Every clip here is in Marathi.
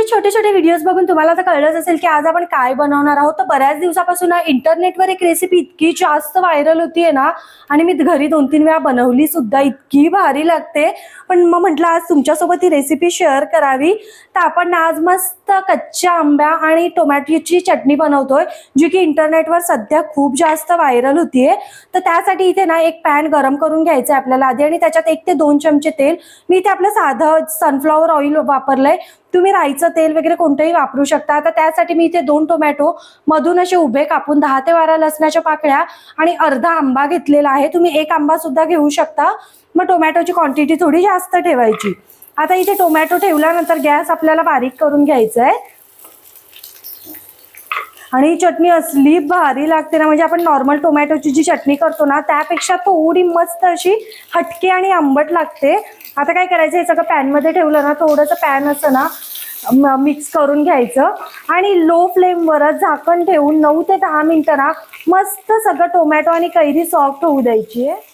छोटे छोटे व्हिडिओज बघून तुम्हाला तर कळलंच असेल की आज आपण काय बनवणार आहोत. तर बऱ्याच दिवसापासून इंटरनेटवर एक रेसिपी इतकी जास्त व्हायरल होतीये ना, आणि मी घरी 2-3 वेळा बनवली सुद्धा, इतकी भारी लागते. पण मग म्हटलं आज तुमच्यासोबत ही रेसिपी शेअर करावी. तर आपण आज मस्त कच्च्या आंब्या आणि टोमॅटोची चटणी बनवतोय, जी की इंटरनेटवर सध्या खूप जास्त व्हायरल होतीये. तर त्यासाठी इथे ना एक पॅन गरम करून घ्यायचं आहे आपल्याला आधी, आणि त्याच्यात 1 ते 2 चमचे तेल. मी इथे आपलं साधं सनफ्लॉवर ऑइल वापरलंय. तुम्ही राईचं तेल वगैरे कोणतंही वापरू शकता. आता त्यासाठी मी इथे 2 टोमॅटो मधून असे उभे कापून, 10 ते 12 लसणाच्या पाकळ्या आणि अर्धा आंबा घेतलेला आहे. तुम्ही 1 आंबा सुद्धा घेऊ शकता. मग टोमॅटोची क्वांटिटी थोडी जास्त ठेवायची. आता इथे टोमॅटो ठेवल्यानंतर गॅस आपल्याला बारीक करून घ्यायचा आहे. आणि ही चटणी असली भारी लागते ना, म्हणजे आपण नॉर्मल टोमॅटोची जी चटणी करतो ना त्यापेक्षा थोडी मस्त अशी हटके आणि आंबट लागते. आता काय करायचं, हे सगळं पॅनमध्ये ठेवलं ना, थोडंसं पॅन असं ना मिक्स करून घ्यायचं आणि लो फ्लेमवरच झाकण ठेवून 9 ते 10 मिनिटं ना मस्त सगळं टोमॅटो आणि कैरी सॉफ्ट होऊ द्यायची आहे.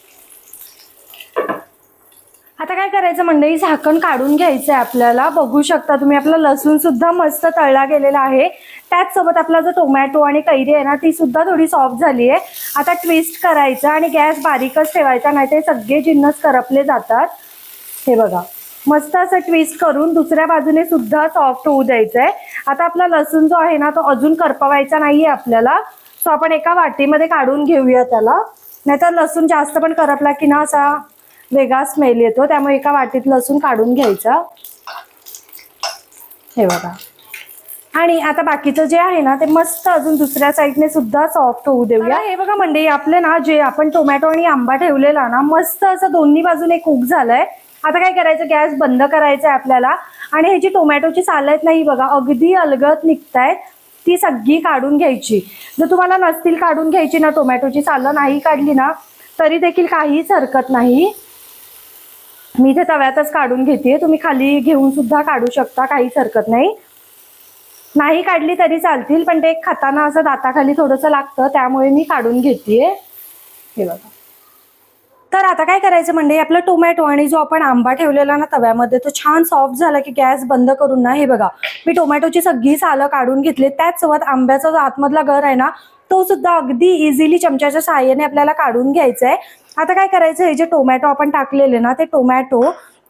आता काय करायचं मंडळी, झाकण काढून घ्यायचं आहे आपल्याला. बघू शकता तुम्ही, आपला लसूण सुद्धा मस्त तळला गेलेला आहे. त्याचसोबत आपला जो टोमॅटो आणि कैरी आहे ना ती सुद्धा थोडी सॉफ्ट झाली आहे. आता ट्विस्ट करायचं आणि गॅस बारीकच ठेवायचा, नाहीतर सगळे जिन्नस करपले जातात. हे बघा, मस्त असं ट्विस्ट करून दुसऱ्या बाजूने सुद्धा सॉफ्ट होऊ द्यायचं आहे. आता आपला लसूण जो आहे ना तो अजून करपवायचा नाहीये आपल्याला. सो आपण एका वाटीमध्ये काढून घेऊया त्याला, नाहीतर लसूण जास्त पण करपला की ना असा वेगळा स्मेल येतो. त्यामुळे एका वाटीत लसूण काढून घ्यायचा. हे बघा, आणि आता बाकीचं जे आहे ना ते मस्त अजून दुसऱ्या साईडने सुद्धा सॉफ्ट होऊ देऊया. हे बघा मंडळी, आपले ना जे आपण टोमॅटो आणि आंबा ठेवलेला ना मस्त असं दोन्ही बाजूने कुक झालंय. आता काय करायचं, गॅस बंद करायचा आहे आपल्याला. आणि हे जी टोमॅटोची सालं आहेत ना, ही बघा अगदी अलगद निघतायत, ती सगळी काढून घ्यायची. जर तुम्हाला नसतील काढून घ्यायची ना, टोमॅटोची सालं नाही काढली ना तरी देखील काहीच हरकत नाही. मी इथे तव्यातच काढून घेते, तुम्ही खाली घेऊन सुद्धा काढू शकता, काहीच हरकत नाही. नाही काढली तरी चालतील, पण ते खाताना असं दाताखाली थोडंसं लागतं, त्यामुळे मी काढून घेतेय. हे बघा. तर आता काय करायचं म्हणजे, आपलं टोमॅटो आणि जो आपण आंबा ठेवलेला ना तव्यामध्ये तो छान सॉफ्ट झाला की गॅस बंद करून ना, हे बघा मी टोमॅटोची सगळी सालं काढून घेतली. त्याचसोबत आंब्याचा जो आतमधला गर आहे ना तो सुद्धा अगदी इझिली चमच्याच्या साहाय्याने आपल्याला काढून घ्यायचा आहे. आता काय करायचं, हे जे टोमॅटो आपण टाकलेले ना ते टोमॅटो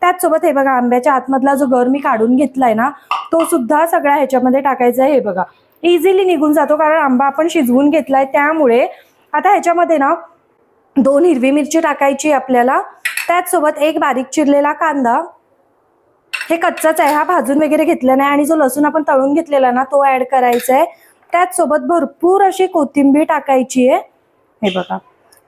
त्याचसोबत हे बघा आंब्याच्या आतमधला जो गर मी काढून घेतलाय ना तो सुद्धा सगळा ह्याच्यामध्ये टाकायचा आहे. हे बघा इझिली निघून जातो, कारण आंबा आपण शिजवून घेतलाय त्यामुळे. आता ह्याच्यामध्ये ना 2 हिरवी मिरची टाकायची आपल्याला. त्याचसोबत 1 बारीक चिरलेला कांदा, हे कच्चाच आहे हा, भाजून वगैरे घेतला नाही. आणि जो लसूण आपण तळून घेतलेला ना तो ऍड करायचा आहे. त्याचसोबत भरपूर अशी कोथिंबीर टाकायची आहे. हे बघा,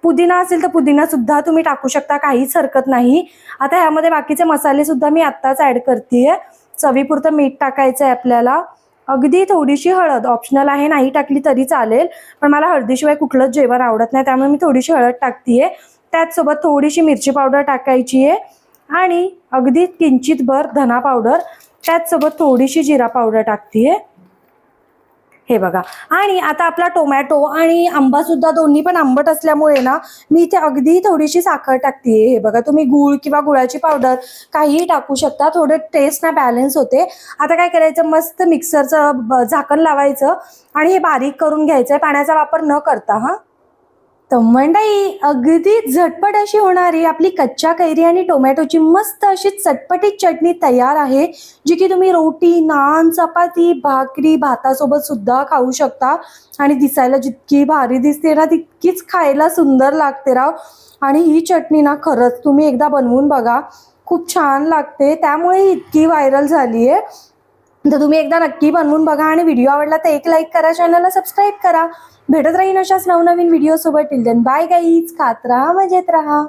पुदिना असेल तर पुदिना सुद्धा तुम्ही टाकू शकता, काहीच हरकत नाही. आता ह्यामध्ये बाकीचे मसाले सुद्धा मी आत्ताच ऍड करतेय. चवीपुरतं मीठ टाकायचं आहे आपल्याला. अगदी थोडीशी हळद ऑप्शनल आहे, नाही टाकली तरी चालेल, पण मला हळदीशिवाय कुठलंच जेवण आवडत नाही, त्यामुळे मी थोडीशी हळद टाकतेय. त्याचसोबत थोडीशी मिरची पावडर टाकायची आहे आणि अगदी किंचितभर धना पावडर, त्याचसोबत थोडीशी जिरा पावडर टाकतेय. हे बघा, आणि आता आपला टोमॅटो आणि आंबा सुद्धा दोन्ही पण आंबट असल्यामुळे ना मी इथे अगदी थोडीशी साखर टाकतेय. हे बघा, तुम्ही गूळ किंवा गुळाची पावडर काहीही टाकू शकता, थोडं टेस्ट ना बॅलन्स होते. आता काय करायचं, मस्त मिक्सरचं झाकण लावायचं आणि हे बारीक करून घ्यायचंय, पाण्याचा वापर न करता. हा, तर मंडळी अगदी झटपट अशी होणारी आपली कच्च्या कैरी आणि टोमॅटोची मस्त अशी चटपटीत चटणी तयार आहे, जी की तुम्ही रोटी, नान, चपाती, भाकरी, भातासोबत सुद्धा खाऊ शकता. आणि दिसायला जितकी भारी दिसते ना तितकीच खायला सुंदर लागते राव. आणि ही चटणी ना खरंच तुम्ही एकदा बनवून बघा, खूप छान लागते, त्यामुळे इतकी व्हायरल झाली आहे. तर तुम्ही एकदा नक्की बनवून बघा, आणि व्हिडिओ आवडला तर 1 लाईक करा, चॅनलला सबस्क्राईब करा. भेटत राहीन अशाच नवनवीन व्हिडिओ सोबत. टिल देन बाय गाईज, खात राहा, मजेत राहा.